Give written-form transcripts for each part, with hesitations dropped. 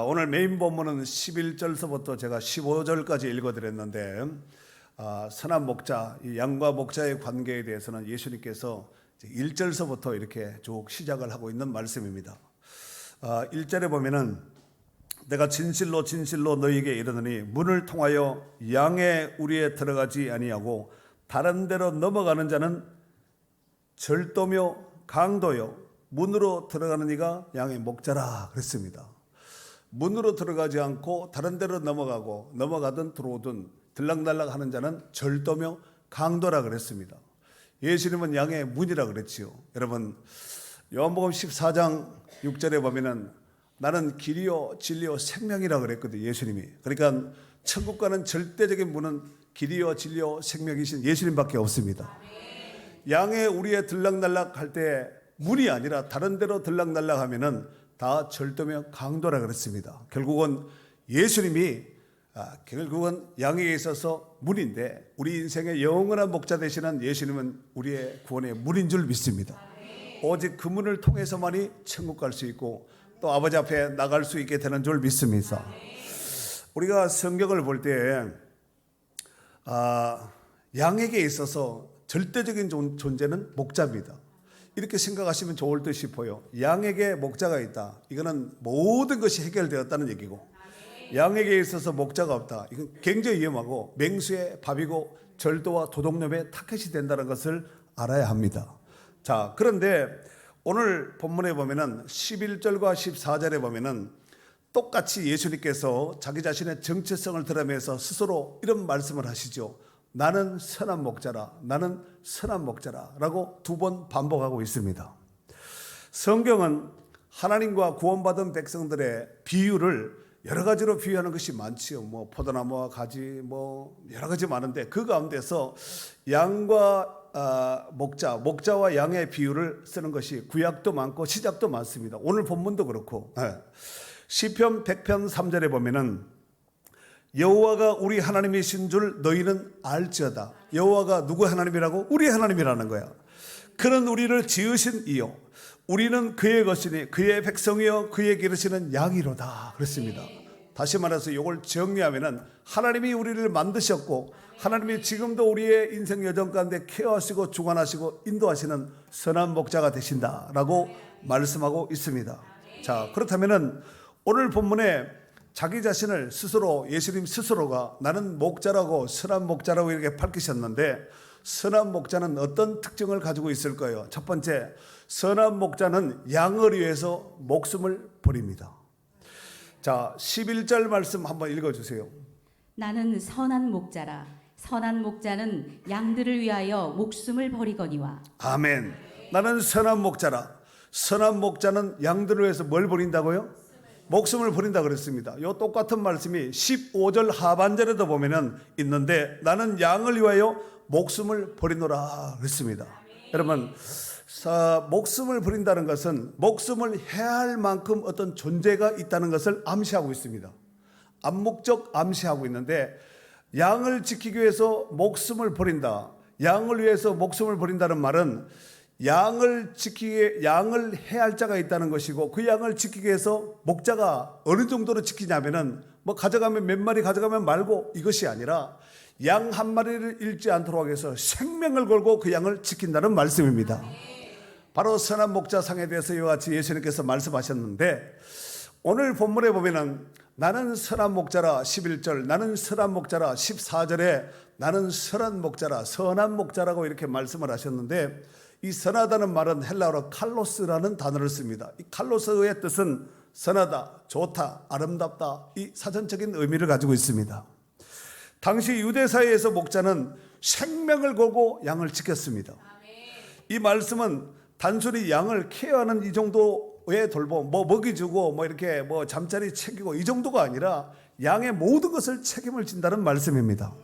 오늘 메인 본문은 11절서부터 제가 15절까지 읽어드렸는데 선한 목자, 이 양과 목자의 관계에 대해서는 예수님께서 1절서부터 이렇게 쭉 시작을 하고 있는 말씀입니다. 1절에 보면은 내가 진실로 진실로 너희에게 이르노니 문을 통하여 양의 우리에 들어가지 아니하고 다른 데로 넘어가는 자는 절도며 강도요 문으로 들어가는 이가 양의 목자라 그랬습니다. 문으로 들어가지 않고 다른 데로 넘어가든 들어오든 들락날락 하는 자는 절도며 강도라 그랬습니다. 예수님은 양의 문이라 그랬지요. 여러분 요한복음 14장 6절에 보면은 나는 길이요 진리요 생명이라 그랬거든요. 예수님이. 그러니까 천국 가는 절대적인 문은 길이요 진리요 생명이신 예수님밖에 없습니다. 양의 우리의 들락날락 할 때 문이 아니라 다른 데로 들락날락 하면은 다 절도며 강도라 그랬습니다. 결국은 예수님이 양에게 있어서 문인데 우리 인생의 영원한 목자 되시는 예수님은 우리의 구원의 문인 줄 믿습니다. 오직 그 문을 통해서만이 천국 갈 수 있고 또 아버지 앞에 나갈 수 있게 되는 줄 믿습니다. 우리가 성경을 볼 때 양에게 있어서 절대적인 존재는 목자입니다. 이렇게 생각하시면 좋을 듯 싶어요. 양에게 목자가 있다. 이거는 모든 것이 해결되었다는 얘기고, 양에게 있어서 목자가 없다. 이건 굉장히 위험하고 맹수의 밥이고 절도와 도둑놈의 타켓이 된다는 것을 알아야 합니다. 자, 그런데 오늘 본문에 보면은 11절과 14절에 보면은 똑같이 예수님께서 자기 자신의 정체성을 드러내면서 스스로 이런 말씀을 하시죠. 나는 선한 목자라, 나는 선한 목자라 라고 2번 반복하고 있습니다. 성경은 하나님과 구원받은 백성들의 비유를 여러 가지로 비유하는 것이 많지요. 뭐 포도나무와 가지 여러 가지 많은데 그 가운데서 양과 목자와 양의 비유를 쓰는 것이 구약도 많고 시작도 많습니다. 오늘 본문도 그렇고 시편 100편 3절에 보면은 여호와가 우리 하나님이신 줄 너희는 알지어다. 여호와가 누구 하나님이라고? 우리 하나님이라는 거야. 그는 우리를 지으신 이요 우리는 그의 것이니 그의 백성이요 그의 기르시는 양이로다 그랬습니다. 다시 말해서 이걸 정리하면은 하나님이 우리를 만드셨고 하나님이 지금도 우리의 인생 여정 가운데 케어하시고 주관하시고 인도하시는 선한 목자가 되신다라고 말씀하고 있습니다. 자, 그렇다면은 오늘 본문에 자기 자신을 스스로 예수님 스스로가 나는 목자라고 선한 목자라고 이렇게 밝히셨는데 선한 목자는 어떤 특징을 가지고 있을까요? 첫 번째, 선한 목자는 양을 위해서 목숨을 버립니다. 자, 11절 말씀 한번 읽어주세요. 나는 선한 목자라. 선한 목자는 양들을 위하여 목숨을 버리거니와. 아멘. 나는 선한 목자라. 선한 목자는 양들을 위해서 뭘 버린다고요? 목숨을 버린다 그랬습니다. 요 똑같은 말씀이 15절 하반절에도 보면은 있는데 나는 양을 위하여 목숨을 버리노라 그랬습니다. 여러분, 목숨을 버린다는 것은 목숨을 해야 할 만큼 어떤 존재가 있다는 것을 암시하고 있습니다. 암묵적 암시하고 있는데 양을 지키기 위해서 목숨을 버린다. 양을 위해서 목숨을 버린다는 말은 양을 해야 할 자가 있다는 것이고 그 양을 지키기 위해서 목자가 어느 정도로 지키냐면은 가져가면 몇 마리 가져가면 말고 이것이 아니라 양 한 마리를 잃지 않도록 해서 생명을 걸고 그 양을 지킨다는 말씀입니다. 바로 선한 목자상에 대해서 이와 같이 예수님께서 말씀하셨는데 오늘 본문에 보면은 나는 선한 목자라 11절, 나는 선한 목자라 14절에 나는 선한 목자라, 선한 목자라고 이렇게 말씀을 하셨는데 이 선하다는 말은 헬라어로 칼로스라는 단어를 씁니다. 이 칼로스의 뜻은 선하다, 좋다, 아름답다 이 사전적인 의미를 가지고 있습니다. 당시 유대 사회에서 목자는 생명을 걸고 양을 지켰습니다. 이 말씀은 단순히 양을 케어하는 이 정도의 돌봄, 먹이 주고 이렇게 잠자리 챙기고 이 정도가 아니라 양의 모든 것을 책임을 진다는 말씀입니다.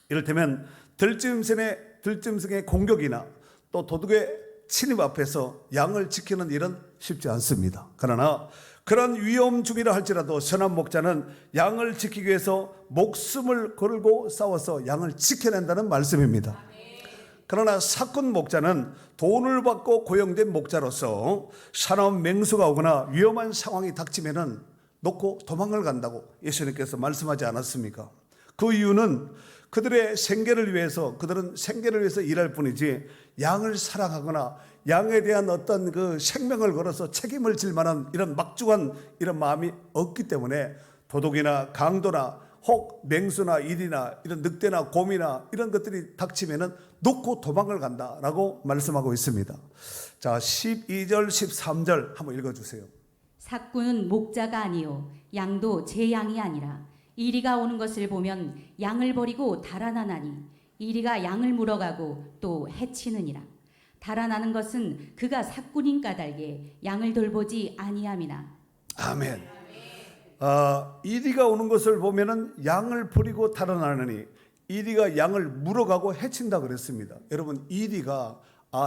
이를테면 들짐승의 공격이나 또 도둑의 침입 앞에서 양을 지키는 일은 쉽지 않습니다. 그러나 그런 위험 중이라 할지라도 선한 목자는 양을 지키기 위해서 목숨을 걸고 싸워서 양을 지켜낸다는 말씀입니다. 그러나 사꾼 목자는 돈을 받고 고용된 목자로서 사나운 맹수가 오거나 위험한 상황이 닥치면은 놓고 도망을 간다고 예수님께서 말씀하지 않았습니까? 그 이유는 그들의 생계를 위해서, 그들은 생계를 위해서 일할 뿐이지 양을 사랑하거나 양에 대한 어떤 그 생명을 걸어서 책임을 질 만한 이런 막중한 이런 마음이 없기 때문에 도둑이나 강도나 혹 맹수나 일이나 이런 늑대나 곰이나 이런 것들이 닥치면은 놓고 도망을 간다라고 말씀하고 있습니다. 자, 12절 13절 한번 읽어주세요. 삭구는 목자가 아니요 양도 제 양이 아니라 이리가 오는 것을 보면 양을 버리고 달아나나니 이리가 양을 물어가고 또 해치느니라. 달아나는 것은 그가 삭군인 까닭에 양을 돌보지 아니함이나. 아멘. 이리가 오는 것을 보면은 양을 버리고 달아나느니 이리가 양을 물어가고 해친다 그랬습니다. 여러분, 이리가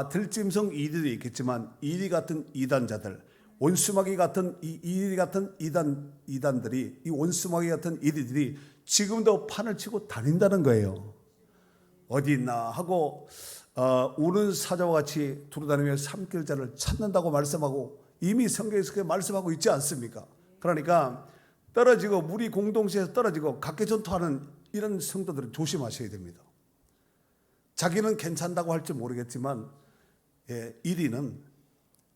들짐승 이리도 있겠지만 이리 같은 이단자들, 원수마귀 같은 이리 같은 이단들이, 이 원수마귀 같은 이리들이 지금도 판을 치고 다닌다는 거예요. 어디 있나 하고 우는 사자와 같이 두루다니며 삼킬자를 찾는다고 말씀하고 이미 성경에서 그렇게 말씀하고 있지 않습니까? 그러니까 떨어지고 무리 공동체에서 떨어지고 각계전투하는 이런 성도들은 조심하셔야 됩니다. 자기는 괜찮다고 할지 모르겠지만 이리는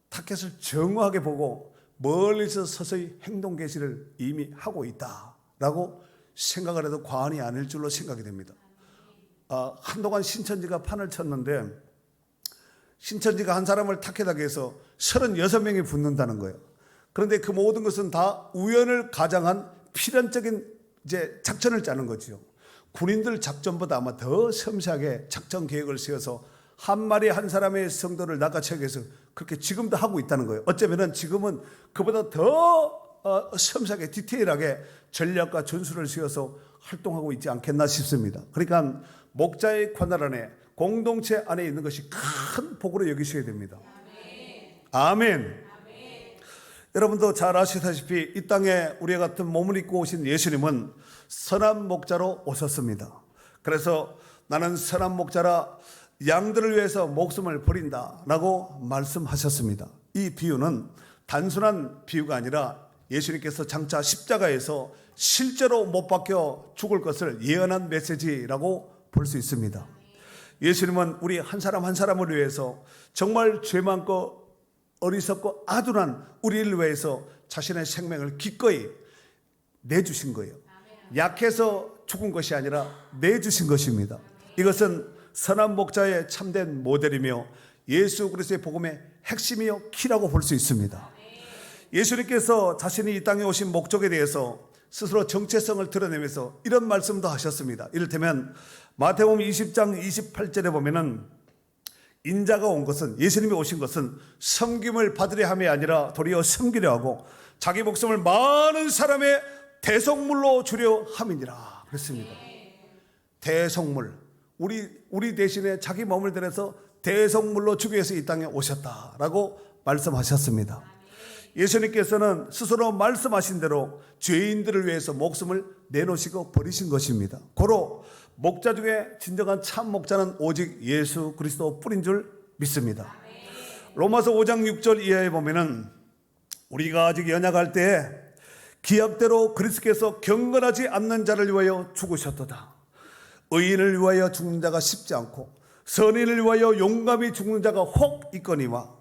타켓을 정확하게 보고 멀리서 서서히 행동 개시를 이미 하고 있다라고 생각을 해도 과언이 아닐 줄로 생각이 됩니다. 한동안 신천지가 판을 쳤는데 신천지가 한 사람을 타켓하게 해서 36명이 붙는다는 거예요. 그런데 그 모든 것은 다 우연을 가장한 필연적인 이제 작전을 짜는 거죠. 군인들 작전보다 아마 더 섬세하게 작전 계획을 세워서 한 마리 한 사람의 성도를 낚아채기 위해서 그렇게 지금도 하고 있다는 거예요. 어쩌면은 지금은 그보다 더 섬세하게 디테일하게 전략과 전술을 세워서 활동하고 있지 않겠나 싶습니다. 그러니까 목자의 관할 안에 공동체 안에 있는 것이 큰 복으로 여기셔야 됩니다. 아멘. 여러분도 잘 아시다시피 이 땅에 우리 같은 몸을 입고 오신 예수님은 선한 목자로 오셨습니다. 그래서 나는 선한 목자라 양들을 위해서 목숨을 버린다라고 말씀하셨습니다. 이 비유는 단순한 비유가 아니라 예수님께서 장차 십자가에서 실제로 못 박혀 죽을 것을 예언한 메시지라고 볼 수 있습니다. 예수님은 우리 한 사람 한 사람을 위해서 정말 죄 많고 어리석고 아둔한 우리를 위해서 자신의 생명을 기꺼이 내주신 거예요. 약해서 죽은 것이 아니라 내주신 것입니다. 이것은 선한 목자의 참된 모델이며 예수 그리스도의 복음의 핵심이요 키라고 볼 수 있습니다. 예수님께서 자신이 이 땅에 오신 목적에 대해서 스스로 정체성을 드러내면서 이런 말씀도 하셨습니다. 이를테면 마태복음 20장 28절에 보면은 인자가 온 것은, 예수님이 오신 것은 섬김을 받으려 함이 아니라 도리어 섬기려 하고 자기 목숨을 많은 사람의 대속물로 주려 함이니라 그랬습니다. 대속물, 우리 대신에 자기 몸을 들여서 대속물로 주기 위해서 이 땅에 오셨다라고 말씀하셨습니다. 예수님께서는 스스로 말씀하신 대로 죄인들을 위해서 목숨을 내놓으시고 버리신 것입니다. 고로 목자 중에 진정한 참 목자는 오직 예수 그리스도 뿐인 줄 믿습니다. 로마서 5장 6절 이하에 보면은 우리가 아직 연약할 때에 기약대로 그리스도께서 경건하지 않는 자를 위하여 죽으셨도다. 의인을 위하여 죽는 자가 쉽지 않고 선인을 위하여 용감히 죽는 자가 혹 있거니와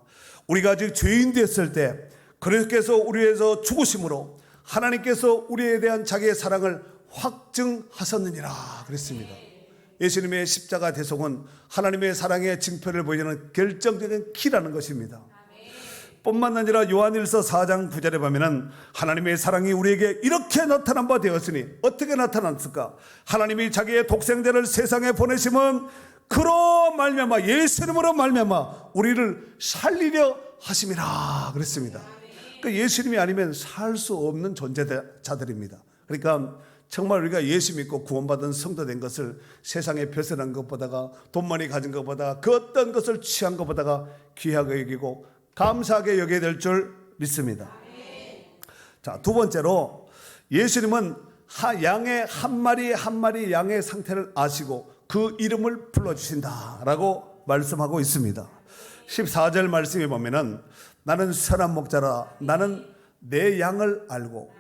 우리가 아직 죄인 됐을 때 그리스도께서 우리 위해서 죽으심으로 하나님께서 우리에 대한 자기의 사랑을 확증하셨느니라 그랬습니다. 예수님의 십자가 대속은 하나님의 사랑의 증표를 보이는 결정적인 키라는 것입니다. 뿐만 아니라 요한일서 4장 9절에 보면 하나님의 사랑이 우리에게 이렇게 나타난 바 되었으니 어떻게 나타났을까? 하나님이 자기의 독생자를 세상에 보내심은 그로 말미암아 예수님으로 말미암아 우리를 살리려 하심이라 그랬습니다. 그러니까 예수님이 아니면 살 수 없는 존재자들입니다. 그러니까 정말 우리가 예수 믿고 구원받은 성도 된 것을 세상에 벗어난 것보다가 돈 많이 가진 것보다 그 어떤 것을 취한 것보다가 귀하게 여기고 감사하게 여겨야 될 줄 믿습니다. 자, 두 번째로 예수님은 양의 한 마리 한 마리 양의 상태를 아시고 그 이름을 불러주신다라고 말씀하고 있습니다. 14절 말씀에 보면은 나는 선한 목자라 나는 내 양을 알고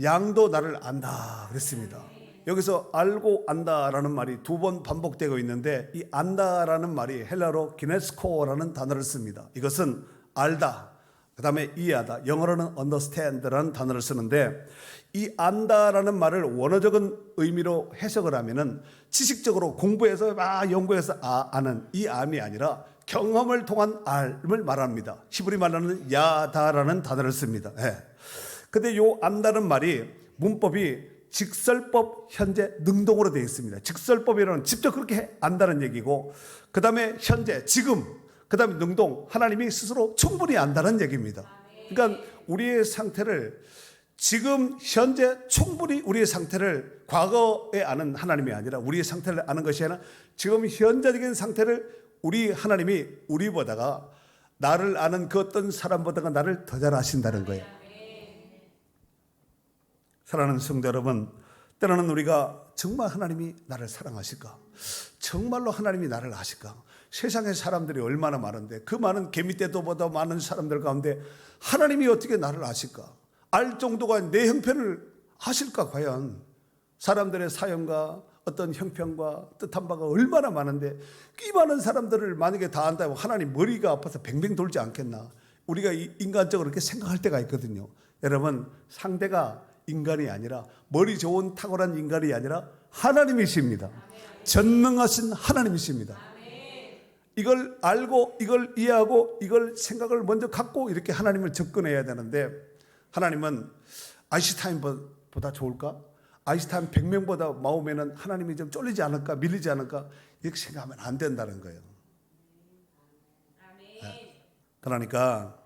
양도 나를 안다 그랬습니다. 여기서 알고 안다라는 말이 두 번 반복되고 있는데 이 안다라는 말이 헬라로 기네스코라는 단어를 씁니다. 이것은 알다, 그 다음에 이해하다, 영어로는 understand라는 단어를 쓰는데 이 안다라는 말을 원어적인 의미로 해석을 하면은 지식적으로 공부해서 연구해서 아는 이 암이 아니라 경험을 통한 알을 말합니다. 히브리 말로는 야다라는 단어를 씁니다. 근데 요 안다는 말이 문법이 직설법 현재 능동으로 되어 있습니다. 직설법이라는 직접 그렇게 안다는 얘기고 그 다음에 현재 지금 그 다음에 능동 하나님이 스스로 충분히 안다는 얘기입니다. 그러니까 우리의 상태를 지금 현재 충분히 우리의 상태를 과거에 아는 하나님이 아니라 우리의 상태를 아는 것이 아니라 지금 현재적인 상태를 우리 하나님이 우리보다가 나를 아는 그 어떤 사람보다가 나를 더 잘 아신다는 거예요. 사랑하는 성도 여러분, 때로는 우리가 정말 하나님이 나를 사랑하실까? 정말로 하나님이 나를 아실까? 세상의 사람들이 얼마나 많은데 그 많은 개미떼도보다 많은 사람들 가운데 하나님이 어떻게 나를 아실까? 알 정도가 내 형편을 아실까 과연? 사람들의 사연과 어떤 형편과 뜻한 바가 얼마나 많은데 이 많은 사람들을 만약에 다 안다고 하나님 머리가 아파서 뱅뱅 돌지 않겠나? 우리가 인간적으로 그렇게 생각할 때가 있거든요. 여러분, 상대가 인간이 아니라 머리 좋은 탁월한 인간이 아니라 하나님이십니다. 전능하신 하나님이십니다. 이걸 알고 이걸 이해하고 이걸 생각을 먼저 갖고 이렇게 하나님을 접근해야 되는데 하나님은 아인슈타인보다 좋을까? 아인슈타인 100명보다 마오면은 하나님이 좀 쫄리지 않을까? 밀리지 않을까? 이렇게 생각하면 안 된다는 거예요. 그러니까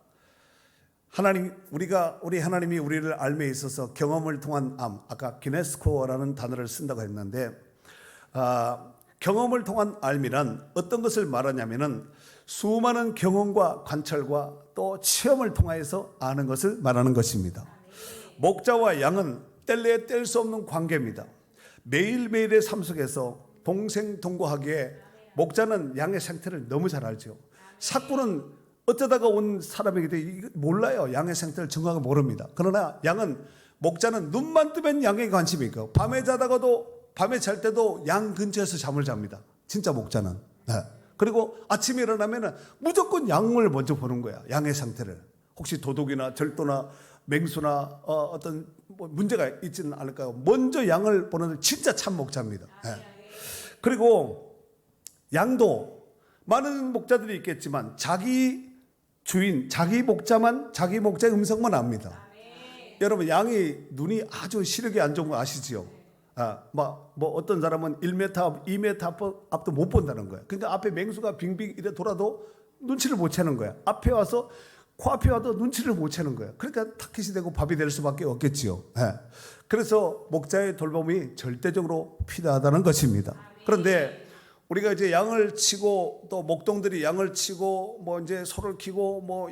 우리 하나님이 우리를 알매 있어서 경험을 통한 암, 아까 기네스코라는 단어를 쓴다고 했는데 경험을 통한 알미란 어떤 것을 말하냐면은 수많은 경험과 관찰과 또 체험을 통하여서 아는 것을 말하는 것입니다. 목자와 양은 뗄래야 뗄 수 없는 관계입니다. 매일매일의 삶 속에서 동생동거하기에 목자는 양의 상태를 너무 잘 알죠. 사꾼은 어쩌다가 온 사람에게 몰라요. 양의 상태를 정확하게 모릅니다. 그러나 목자는 눈만 뜨면 양에 관심이 있고 밤에 잘 때도 양 근처에서 잠을 잡니다. 진짜 목자는. 그리고 아침에 일어나면 무조건 양을 먼저 보는 거야. 양의 상태를. 혹시 도둑이나 절도나 맹수나 어떤 문제가 있지는 않을까요? 먼저 양을 보는 진짜 참 목자입니다. 그리고 양도 많은 목자들이 있겠지만 자기 주인, 자기 목자의 음성만 압니다. 여러분, 양이 눈이 아주 시력이 안 좋은 거 아시지요? 어떤 사람은 1m, 2m 앞도 못 본다는 거야. 그러니까 앞에 맹수가 빙빙 이래 돌아도 눈치를 못 채는 거야. 앞에 와서 코앞에 와도 눈치를 못 채는 거야. 그러니까 타깃이 되고 밥이 될 수밖에 없겠지요. 그래서 목자의 돌봄이 절대적으로 필요하다는 것입니다. 그런데 우리가 이제 양을 치고 또 목동들이 양을 치고 이제 소를 키고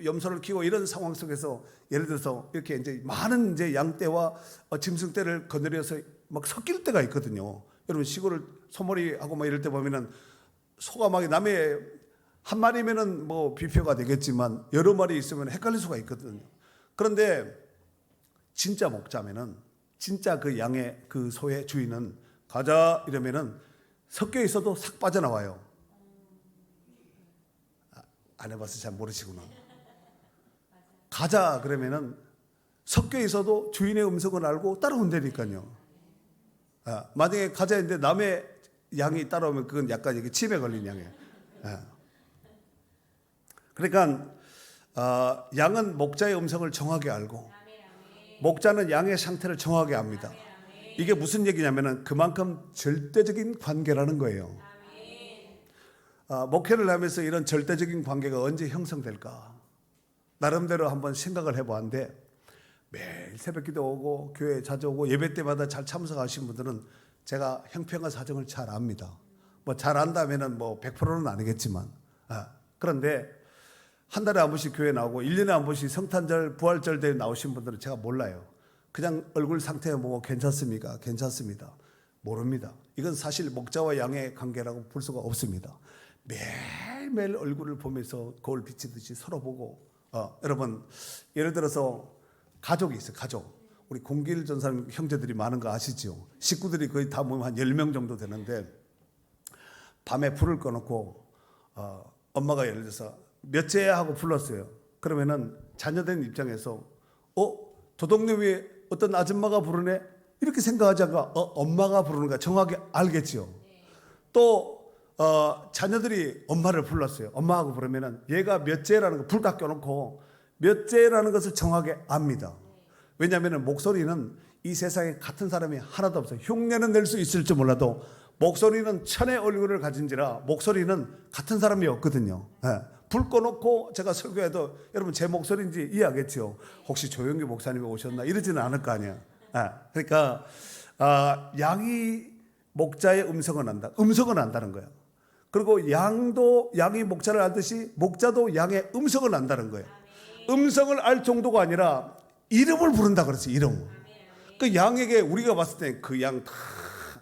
염소를 키고 이런 상황 속에서 예를 들어서 이렇게 이제 많은 이제 양떼와 짐승떼를 거느려서 막 섞일 때가 있거든요. 여러분 시골을 소머리하고 이럴 때 보면은 소가 막 남의 한 마리면은 비표가 되겠지만 여러 마리 있으면 헷갈릴 수가 있거든요. 그런데 진짜 목자면은 진짜 그 양의 그 소의 주인은 가자 이러면은 섞여 있어도 싹 빠져나와요. 안 해봐서 잘 모르시구나. 가자 그러면은 섞여 있어도 주인의 음성을 알고 따라온다니까요. 만약에 가자 했는데 남의 양이 따라오면 그건 약간 이게 침에 걸린 양이에요. 그러니까 양은 목자의 음성을 정확히 알고 목자는 양의 상태를 정확히 압니다. 이게 무슨 얘기냐면은 그만큼 절대적인 관계라는 거예요. 목회를 하면서 이런 절대적인 관계가 언제 형성될까? 나름대로 한번 생각을 해보았는데 매일 새벽기도 오고 교회 자주 오고 예배 때마다 잘 참석하신 분들은 제가 형편과 사정을 잘 압니다. 잘 안다면은 100%는 아니겠지만 그런데 한 달에 한 번씩 교회 나오고 1년에 한 번씩 성탄절 부활절 때 나오신 분들은 제가 몰라요. 그냥 얼굴 상태가 괜찮습니까? 괜찮습니다. 모릅니다. 이건 사실 목자와 양의 관계라고 볼 수가 없습니다. 매일매일 얼굴을 보면서 거울 비치듯이 서로 보고 여러분 예를 들어서 가족이 있어요. 가족. 우리 공길 전사님 형제들이 많은 거 아시죠? 식구들이 거의 다 모이면 한 10명 정도 되는데 밤에 불을 꺼놓고 엄마가 예를 들어서 몇째 하고 불렀어요. 그러면은 자녀된 입장에서 도둑놈이 어떤 아줌마가 부르네 이렇게 생각하지 않고 엄마가 부르는가 정확히 알겠지요. 또 자녀들이 엄마를 불렀어요. 엄마하고 부르면은 얘가 몇째라는 거 불 다 껴놓고 몇째라는 것을 정확히 압니다. 왜냐하면 목소리는 이 세상에 같은 사람이 하나도 없어요. 흉내는 낼 수 있을지 몰라도 목소리는 천의 얼굴을 가진지라 목소리는 같은 사람이 없거든요. 불 꺼놓고 제가 설교해도 여러분 제 목소리인지 이해하겠죠. 혹시 조영기 목사님이 오셨나 이러지는 않을 거 아니야. 그러니까 양이 목자의 음성은 안다. 음성은 안다는 거예요. 그리고 양도 양이 목자를 알듯이 목자도 양의 음성을 안다는 거예요. 음성을 알 정도가 아니라 이름을 부른다 그랬어요. 이름. 그 양에게 우리가 봤을 때 그 양 다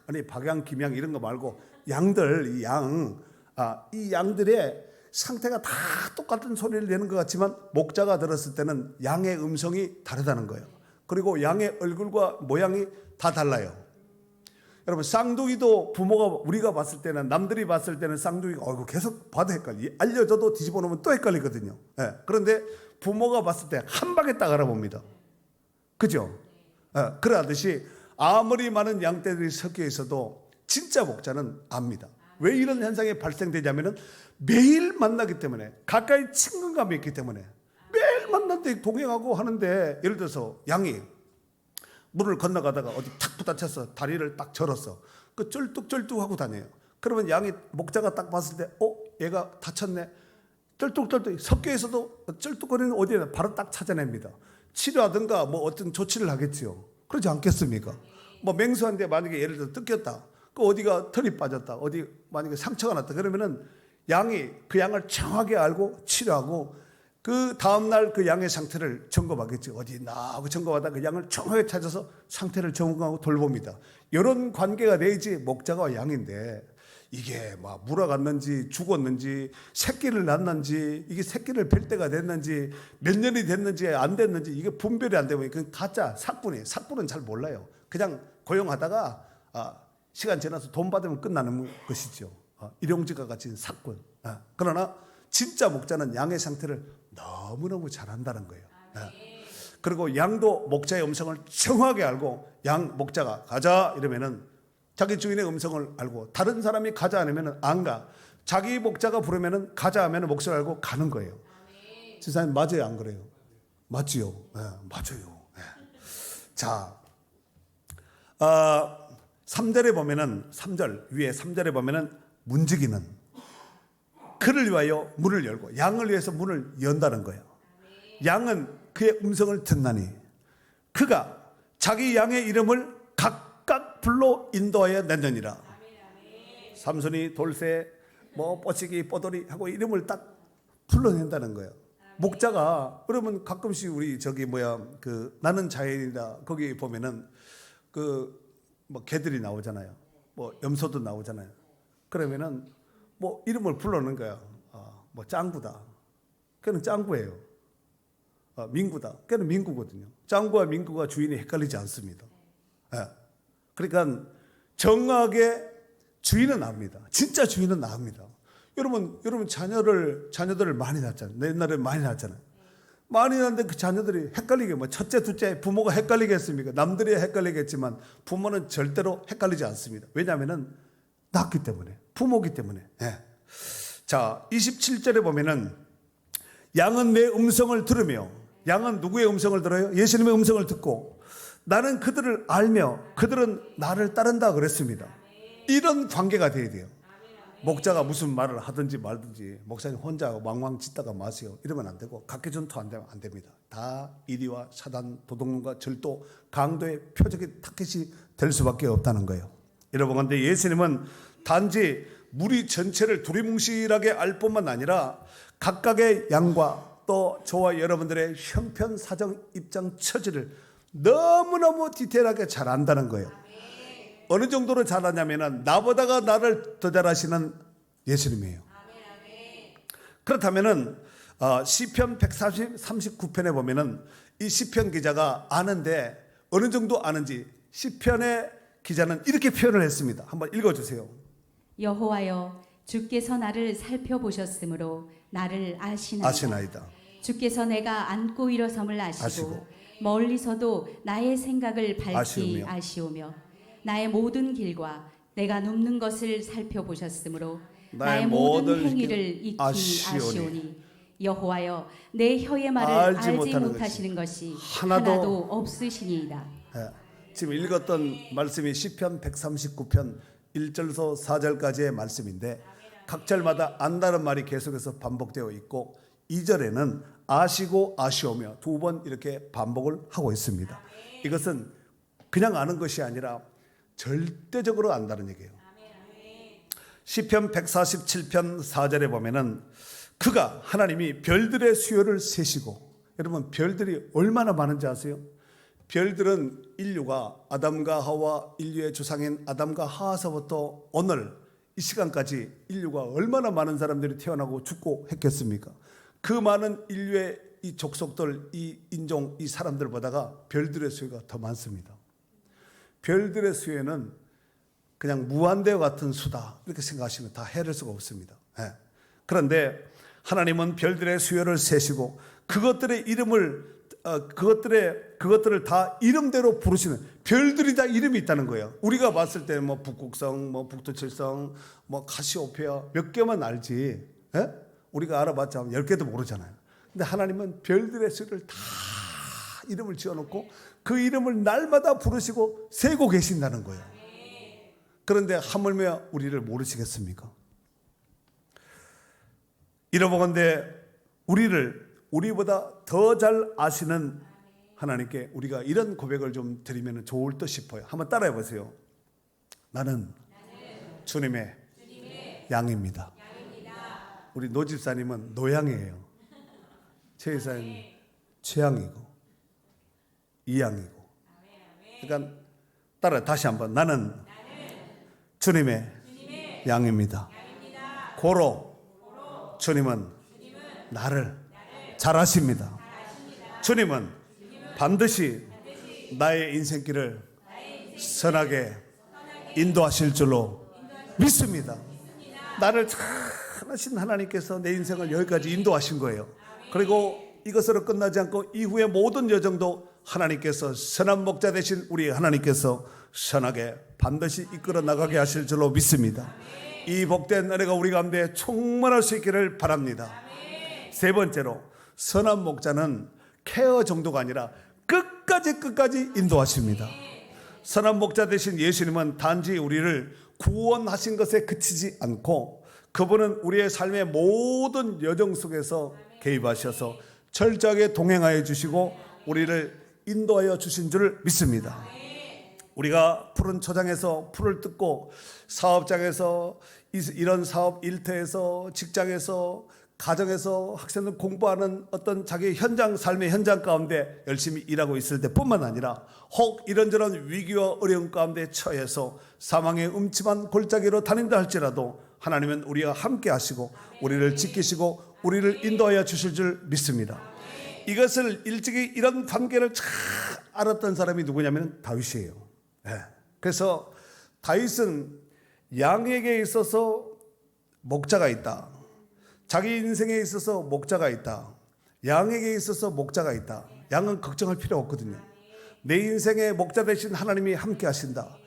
아니 박양, 김양 이런 거 말고 양들 이 양들의 상태가 다 똑같은 소리를 내는 것 같지만 목자가 들었을 때는 양의 음성이 다르다는 거예요. 그리고 양의 얼굴과 모양이 다 달라요. 여러분 쌍둥이도 부모가 우리가 봤을 때는 남들이 봤을 때는 쌍둥이가 계속 봐도 헷갈려. 알려줘도 뒤집어 놓으면 또 헷갈리거든요. 그런데 부모가 봤을 때 한 방에 딱 알아봅니다. 그죠? 그러듯이 아무리 많은 양떼들이 섞여 있어도 진짜 목자는 압니다. 왜 이런 현상이 발생되냐면은 매일 만나기 때문에 가까이 친근감이 있기 때문에 매일 만났는데 동행하고 하는데 예를 들어서 양이 물을 건너가다가 어디 탁 부딪혀서 다리를 딱 절었어. 그 쩔뚝쩔뚝하고 다녀요. 그러면 양이 목자가 딱 봤을 때 얘가 다쳤네. 쩔뚝쩔뚝 섞여 있어도 쩔뚝거리는 어디에 바로 딱 찾아냅니다. 치료하든가 뭐 어떤 조치를 하겠지요. 그러지 않겠습니까? 뭐 맹수한데 만약에 예를 들어 뜯겼다. 그 어디가 털이 빠졌다. 어디 만약에 상처가 났다. 그러면은 양이 그 양을 정확하게 알고 치료하고 그 다음날 그 양의 상태를 점검하겠죠. 어디 있나 하고 점검하다 그 양을 정확하게 찾아서 상태를 점검하고 돌봅니다. 이런 관계가 돼야지 목자가 양인데 이게 막 물어갔는지 죽었는지 새끼를 낳았는지 이게 새끼를 뵐 때가 됐는지 몇 년이 됐는지 안 됐는지 이게 분별이 안 되면 그건 가짜 사꾼이에요. 사꾼은 잘 몰라요. 그냥 고용하다가 시간 지나서 돈 받으면 끝나는 것이죠. 일용직과 같이 사꾼. 그러나 진짜 목자는 양의 상태를 너무너무 잘 안다는 거예요. 그리고 양도 목자의 음성을 정확하게 알고 양 목자가 가자 이러면은 자기 주인의 음성을 알고 다른 사람이 가자 하면은 안 가. 자기 목자가 부르면은 가자 하면은 목소리 알고 가는 거예요. 지사님 맞아요, 안 그래요? 맞지요? 맞아요. 자, 3절에 보면은 3절 위에 3절에 보면은 문지기는 그를 위하여 문을 열고 양을 위해서 문을 연다는 거예요. 양은 그의 음성을 듣나니 그가 자기 양의 이름을 각각 불러 인도하여 냈느니라. 삼손이 돌쇠 뭐 뽀치기 뽀돌이 하고 이름을 딱 불러낸다는 거예요. 목자가 그러면 가끔씩 우리 그 나는 자연이다 거기 보면은 그 뭐 개들이 나오잖아요. 뭐 염소도 나오잖아요. 그러면은 뭐 이름을 불러는 거야. 뭐 짱구다. 걔는 짱구예요. 민구다. 걔는 민구거든요. 짱구와 민구가 주인이 헷갈리지 않습니다. 그러니까 정확하게 주인은 압니다. 진짜 주인은 압니다. 여러분 자녀들을 많이 낳았잖아요. 옛날에 많이 낳았잖아요. 많이 낳았는데 그 자녀들이 헷갈리게 뭐 첫째, 둘째 부모가 헷갈리겠습니까? 남들이 헷갈리겠지만 부모는 절대로 헷갈리지 않습니다. 왜냐하면은 낳기 때문에 부모기 때문에. 자 27절에 보면은 양은 내 음성을 들으며 양은 누구의 음성을 들어요? 예수님의 음성을 듣고 나는 그들을 알며 그들은 나를 따른다 그랬습니다. 이런 관계가 돼야 돼요. 목자가 무슨 말을 하든지 말든지 목사님 혼자 왕왕 짓다가 마세요. 이러면 안 되고 각개전투 안 됩니다. 다 이리와 사단, 도둑놈과 절도, 강도의 표적이 타켓이 될 수밖에 없다는 거예요. 여러분 그런데 예수님은 단지 무리 전체를 두리뭉실하게 알 뿐만 아니라 각각의 양과 또 저와 여러분들의 형편, 사정, 입장, 처지를 너무너무 디테일하게 잘 안다는 거예요. 어느 정도로 잘 아냐면은 나보다가 나를 더 잘 아시는 예수님이에요. 그렇다면은 시편 139편에 보면은 이 시편 기자가 아는데 어느 정도 아는지 시편의 기자는 이렇게 표현을 했습니다. 한번 읽어주세요. 여호와여 주께서 나를 살펴보셨으므로 나를 아시나이다. 주께서 내가 앉고 일어섬을 아시고 멀리서도 나의 생각을 밝히 아시오며 나의 모든 길과 내가 눕는 것을 살펴보셨으므로 나의 모든 행위를 익히 아시오니 여호와여 내 혀의 말을 알지 못하시는 것이 하나도 없으시니이다. 지금 읽었던 말씀이 시편 139편 1절에서 4절까지의 말씀인데 각 절마다 안다는 말이 계속해서 반복되어 있고 2절에는 아시고 아시오며 두 번 이렇게 반복을 하고 있습니다. 이것은 그냥 아는 것이 아니라 절대적으로 안다는 얘기예요. 시편 147편 4절에 보면은 그가 하나님이 별들의 수요를 세시고, 여러분 별들이 얼마나 많은지 아세요? 별들은 인류가 아담과 하와, 인류의 조상인 아담과 하와서부터 오늘 이 시간까지 인류가 얼마나 많은 사람들이 태어나고 죽고 했겠습니까? 그 많은 인류의 이 족속들, 이 인종, 이 사람들보다가 별들의 수요가 더 많습니다. 별들의 수요는 그냥 무한대와 같은 수다 이렇게 생각하시면 다 헤아릴 수가 없습니다. 그런데 하나님은 별들의 수요를 세시고 그것들의 이름을 그것들을 다 이름대로 부르시는, 별들이 다 이름이 있다는 거예요. 우리가 봤을 때 뭐 북극성, 뭐 북두칠성, 뭐 카시오페아 몇 개만 알지, 우리가 알아봤자 10개도 모르잖아요. 근데 하나님은 별들의 수를 다 이름을 지어놓고 그 이름을 날마다 부르시고 세고 계신다는 거예요. 그런데 하물며 우리를 모르시겠습니까? 이러보건대 우리보다 더 잘 아시는 하나님께 우리가 이런 고백을 좀 드리면 좋을 듯 싶어요. 한번 따라해 보세요. 나는 주님의 양입니다. 우리 노 집사님은 노양이에요. 최 이사님 최양이고 이양이고. 그러니까 따라 다시 한번. 나는 주님의 양입니다. 고로 주님은 나를 잘 아십니다. 주님은 반드시 나의 인생길을 선하게 인도하실 줄로 믿습니다. 나를 잘 아신 하나님께서 내 인생을 여기까지 인도하신 거예요. 그리고 이것으로 끝나지 않고 이후의 모든 여정도 하나님께서 선한 목자 되신 우리 하나님께서 선하게 반드시 이끌어 나가게 하실 줄로 믿습니다. 이 복된 은혜가 우리 가운데 충만할 수 있기를 바랍니다. 세 번째로, 선한 목자는 케어 정도가 아니라 끝까지 인도하십니다. 선한 목자 되신 예수님은 단지 우리를 구원하신 것에 그치지 않고 그분은 우리의 삶의 모든 여정 속에서 개입하셔서 철저하게 동행하여 주시고 우리를 인도하여 주신 줄 믿습니다. 우리가 푸른 초장에서 풀을 뜯고 사업장에서 이런 사업 일터에서 직장에서 가정에서 학생들 공부하는 어떤 자기 현장, 삶의 현장 가운데 열심히 일하고 있을 때뿐만 아니라 혹 이런저런 위기와 어려움 가운데 처해서 사망의 음침한 골짜기로 다닌다 할지라도 하나님은 우리와 함께 하시고 우리를 지키시고 우리를 인도하여 주실 줄 믿습니다. 이것을 일찍이 이런 관계를 잘 알았던 사람이 누구냐면 다윗이에요. 그래서 다윗은 양에게 있어서 목자가 있다. 자기 인생에 있어서 목자가 있다. 양에게 있어서 목자가 있다. 양은 걱정할 필요 없거든요. 내 인생에 목자 되신 하나님이 함께 하신다.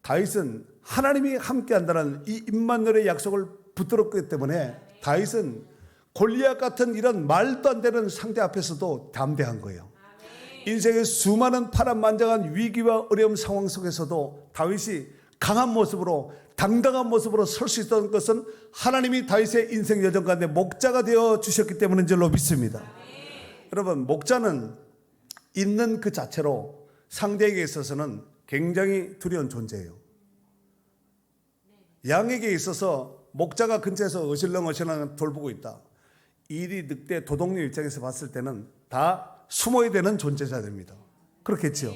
다윗은 하나님이 함께 한다는 이 임마누엘의 약속을 붙들었기 때문에 다윗은 골리앗 같은 이런 말도 안 되는 상대 앞에서도 담대한 거예요. 인생의 수많은 파란만장한 위기와 어려움 상황 속에서도 다윗이 강한 모습으로 당당한 모습으로 설 수 있었던 것은 하나님이 다윗의 인생 여정 가운데 목자가 되어 주셨기 때문인 줄로 믿습니다. 여러분, 목자는 있는 그 자체로 상대에게 있어서는 굉장히 두려운 존재예요. 양에게 있어서 목자가 근처에서 어실렁어실렁 돌보고 있다. 일이 늑대 도둑놈 입장에서 봤을 때는 다 숨어야 되는 존재자들입니다. 그렇겠죠.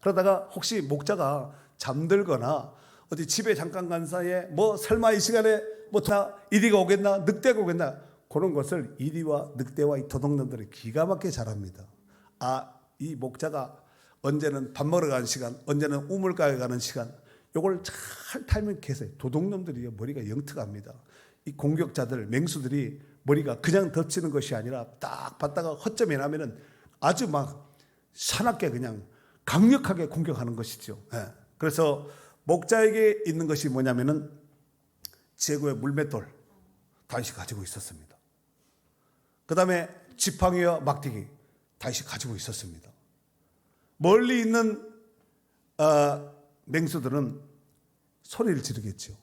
그러다가 혹시 목자가 잠들거나 어디 집에 잠깐 간 사이에 뭐 설마 이 시간에 뭐 이리가 오겠나 늑대가 오겠나 그런 것을 이리와 늑대와 이 도둑놈들이 기가 막히게 잘합니다. 이 목자가 언제는 밥 먹으러 가는 시간, 언제는 우물가에 가는 시간, 요걸 잘 타이밍 계세요. 도둑놈들이 머리가 영특합니다. 이 공격자들, 맹수들이 머리가 그냥 덮치는 것이 아니라 딱 봤다가 허점이 나면은 아주 막 사납게 그냥 강력하게 공격하는 것이죠. 예. 그래서 목자에게 있는 것이 뭐냐면은 제구의 물맷돌 다윗이 가지고 있었습니다. 그 다음에 지팡이와 막대기 다윗이 가지고 있었습니다. 멀리 있는 맹수들은 소리를 지르겠죠.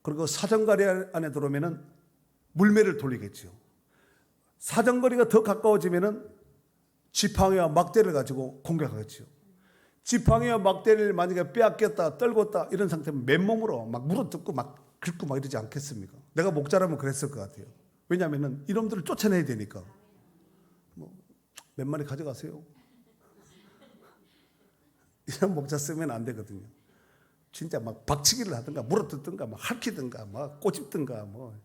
그리고 사정거리 안에 들어오면은 물매를 돌리겠죠. 사정거리가 더 가까워지면은 지팡이와 막대를 가지고 공격하겠죠. 지팡이와 막대를 만약에 빼앗겼다, 떨궜다 이런 상태면 맨몸으로 막 물어뜯고 막 긁고 막 이러지 않겠습니까? 내가 목자라면 그랬을 것 같아요. 왜냐하면은 이놈들을 쫓아내야 되니까. 뭐 몇 마리 가져가세요. 이런 목자 쓰면 안 되거든요. 진짜 막 박치기를 하든가 물어뜯든가 막 핥히든가 막 꼬집든가 뭐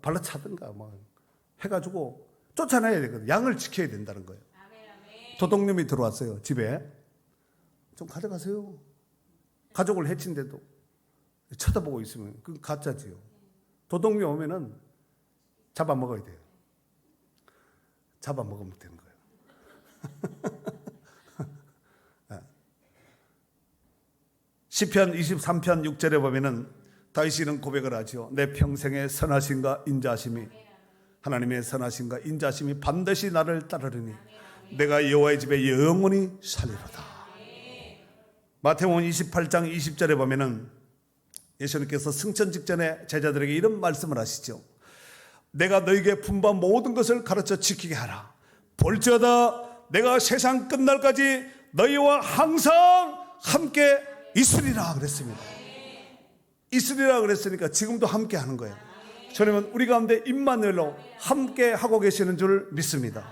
발라차든가 뭐 해가지고 쫓아내야 되거든요. 양을 지켜야 된다는 거예요. 도둑놈이 들어왔어요. 집에. 좀 가져가세요. 가족을 해친데도 쳐다보고 있으면 그건 가짜지요. 도둑놈이 오면은 잡아먹어야 돼요. 잡아먹으면 되는 거예요. 시편 23편 6절에 보면은 다윗이는 고백을 하죠. 내 평생의 선하심과 인자하심이 하나님의 선하심과 인자하심이 반드시 나를 따르리니 내가 여호와의 집에 영원히 살리로다. 마태복음 28장 20절에 보면은 예수님께서 승천 직전에 제자들에게 이런 말씀을 하시죠. 내가 너에게 분부한 모든 것을 가르쳐 지키게 하라. 볼지어다 내가 세상 끝날까지 너희와 항상 함께 있으리라 그랬습니다. 있으리라 그랬으니까 지금도 함께 하는 거예요. 주님은 우리 가운데 임마누엘로 함께 하고 계시는 줄 믿습니다.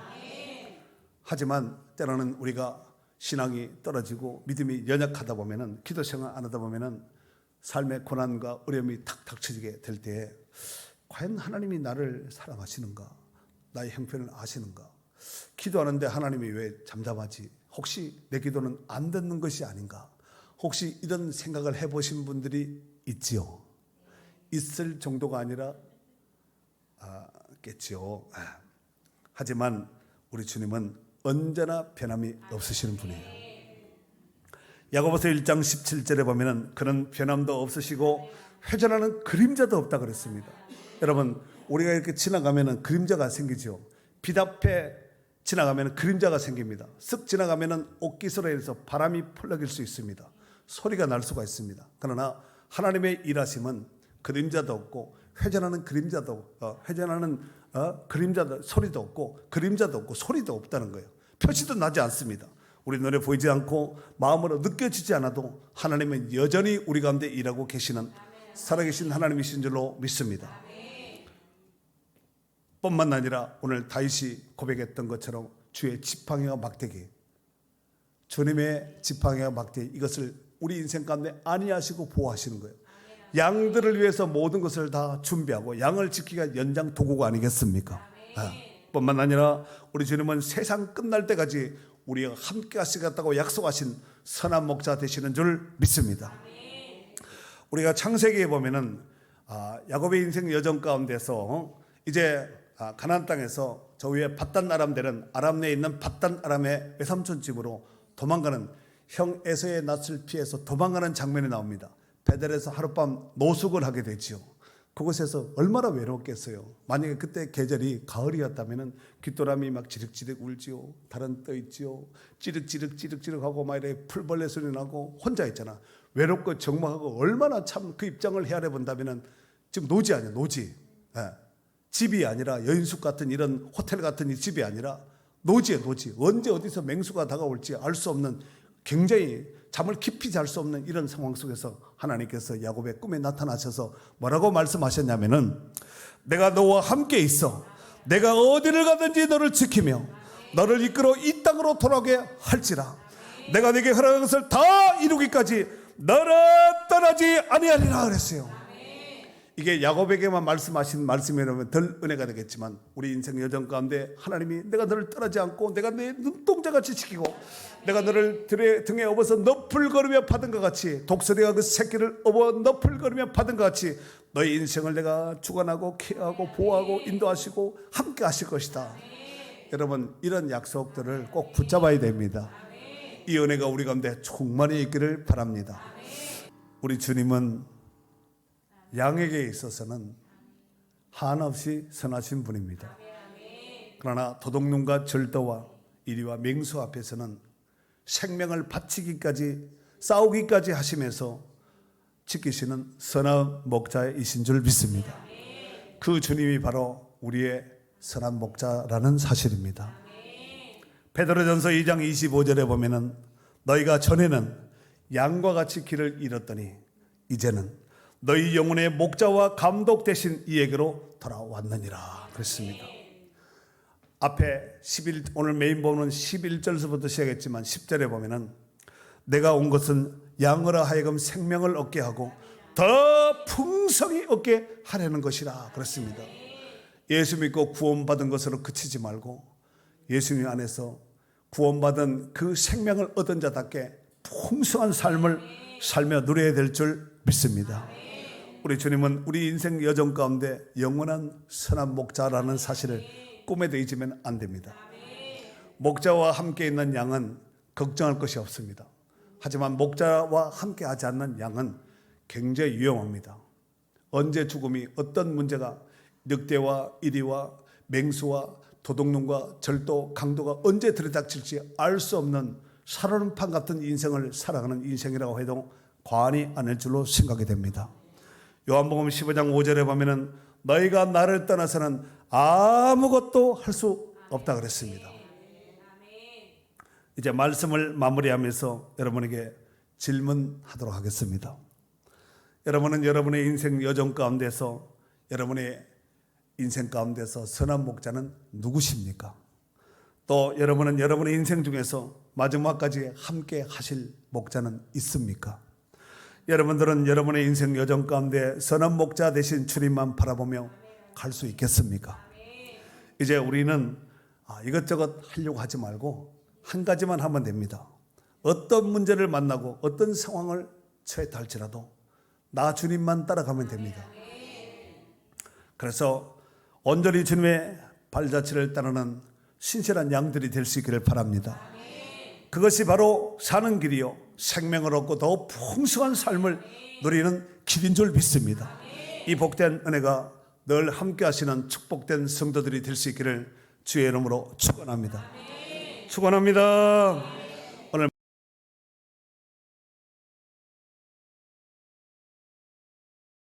하지만 때로는 우리가 신앙이 떨어지고 믿음이 연약하다 보면은 기도 생활 안 하다 보면은 삶의 고난과 어려움이 탁 닥쳐지게 될 때에 과연 하나님이 나를 사랑하시는가? 나의 형편을 아시는가? 기도하는데 하나님이 왜 잠잠하지? 혹시 내 기도는 안 듣는 것이 아닌가? 혹시 이런 생각을 해보신 분들이 있지요? 있을 정도가 아니라 겠지요. 하지만 우리 주님은 언제나 변함이 없으시는 분이에요. 야고보서 1장 17절에 보면은 그는 변함도 없으시고 회전하는 그림자도 없다 그랬습니다. 여러분 우리가 이렇게 지나가면은 그림자가 생기죠. 빛 앞에 지나가면은 그림자가 생깁니다. 쓱 지나가면은 옥기스로 인해서 바람이 풀러길 수 있습니다. 소리가 날 수가 있습니다. 그러나 하나님의 일하심은 그림자도 없고 회전하는 그림자도 그림자도 소리도 없고 그림자도 없고 소리도 없다는 거예요. 표시도 나지 않습니다. 우리 눈에 보이지 않고 마음으로 느껴지지 않아도 하나님은 여전히 우리 가운데 일하고 계시는 살아계신 하나님이신 줄로 믿습니다. 뿐만 아니라 오늘 다윗이 고백했던 것처럼 주의 지팡이와 막대기, 주님의 지팡이와 막대기, 이것을 우리 인생 가운데 안위하시고 보호하시는 거예요. 양들을 위해서 모든 것을 다 준비하고 양을 지키기가 연장 도구가 아니겠습니까? 뿐만 아니라 우리 주님은 세상 끝날 때까지 우리가 함께 하시겠다고 약속하신 선한 목자 되시는 줄 믿습니다. 우리가 창세기에 보면은 야곱의 인생 여정 가운데서 이제 가나안 땅에서 저 위에 밧단 아람 되는 아람 내에 있는 밧단 아람의 외삼촌 집으로 도망가는 형 에서의 낯을 피해서 도망가는 장면이 나옵니다. 베델에서 하룻밤 노숙을 하게 되지요. 그곳에서 얼마나 외로웠겠어요. 만약에 그때 계절이 가을이었다면 귓도람이 막 지륵지륵 울지요. 달은 떠 있지요. 찌륵찌륵 하고 막 이렇게 풀벌레 소리 나고 혼자 있잖아. 외롭고 적막하고 얼마나 참 그 입장을 헤아려 본다면 지금 노지 아니야, 노지. 집이 아니라 여인숙 같은 이런 호텔 같은 이 집이 아니라 노지예요, 노지. 언제 어디서 맹수가 다가올지 알 수 없는 굉장히 잠을 깊이 잘 수 없는 이런 상황 속에서 하나님께서 야곱의 꿈에 나타나셔서 뭐라고 말씀하셨냐면은 내가 너와 함께 있어. 내가 어디를 가든지 너를 지키며 너를 이끌어 이 땅으로 돌아오게 할지라. 내가 네게 허락한 것을 다 이루기까지 너를 떠나지 아니하리라 그랬어요. 이게 야곱에게만 말씀하신 말씀이라면 덜 은혜가 되겠지만 우리 인생 여정 가운데 하나님이 내가 너를 떠나지 않고 내가 내 눈동자같이 지키고 내가 너를 등에 업어서 너풀거리며 받은 것 같이 독수리가 그 새끼를 업어 너풀거리며 받은 것 같이 너의 인생을 내가 주관하고 케어하고 보호하고 인도하시고 함께 하실 것이다. 여러분 이런 약속들을 꼭 붙잡아야 됩니다. 이 은혜가 우리 가운데 충만히 있기를 바랍니다. 우리 주님은 양에게 있어서는 한없이 선하신 분입니다. 그러나 도둑놈과 절도와 이리와 맹수 앞에서는 생명을 바치기까지 싸우기까지 하시면서 지키시는 선한 목자이신 줄 믿습니다. 그 주님이 바로 우리의 선한 목자라는 사실입니다. 베드로전서 2장 25절에 보면은 너희가 전에는 양과 같이 길을 잃었더니 이제는 너희 영혼의 목자와 감독 되신 이에게로 돌아왔느니라 그랬습니다. 앞에 오늘 메인 본문 11절서부터 시작했지만 10절에 보면은 내가 온 것은 양으로 하여금 생명을 얻게 하고 더 풍성히 얻게 하려는 것이라 그랬습니다. 예수 믿고 구원받은 것으로 그치지 말고 예수님 안에서 구원받은 그 생명을 얻은 자답게 풍성한 삶을 살며 누려야 될 줄 믿습니다. 우리 주님은 우리 인생 여정 가운데 영원한 선한 목자라는 사실을 꿈에도 잊으면 안 됩니다. 목자와 함께 있는 양은 걱정할 것이 없습니다. 하지만 목자와 함께 하지 않는 양은 굉장히 위험합니다. 언제 죽음이 어떤 문제가 늑대와 이리와 맹수와 도둑놈과 절도 강도가 언제 들이닥칠지 알 수 없는 살얼음판 같은 인생을 살아가는 인생이라고 해도 과언이 아닐 줄로 생각이 됩니다. 요한복음 15장 5절에 보면은 너희가 나를 떠나서는 아무것도 할 수 없다 그랬습니다. 이제 말씀을 마무리하면서 여러분에게 질문하도록 하겠습니다. 여러분은 여러분의 인생 여정 가운데서 여러분의 인생 가운데서 선한 목자는 누구십니까? 또 여러분은 여러분의 인생 중에서 마지막까지 함께 하실 목자는 있습니까? 여러분들은 여러분의 인생 여정 가운데 선한 목자 되신 주님만 바라보며 갈 수 있겠습니까? 이제 우리는 이것저것 하려고 하지 말고 한 가지만 하면 됩니다. 어떤 문제를 만나고 어떤 상황을 처했다 할지라도 나 주님만 따라가면 됩니다. 그래서 온전히 주님의 발자취를 따르는 신실한 양들이 될 수 있기를 바랍니다. 그것이 바로 사는 길이요 생명을 얻고 더 풍성한 삶을 누리는 길인 줄 믿습니다. 이 복된 은혜가 늘 함께 하시는 축복된 성도들이 될 수 있기를 주의 이름으로 축원합니다. 축원합니다.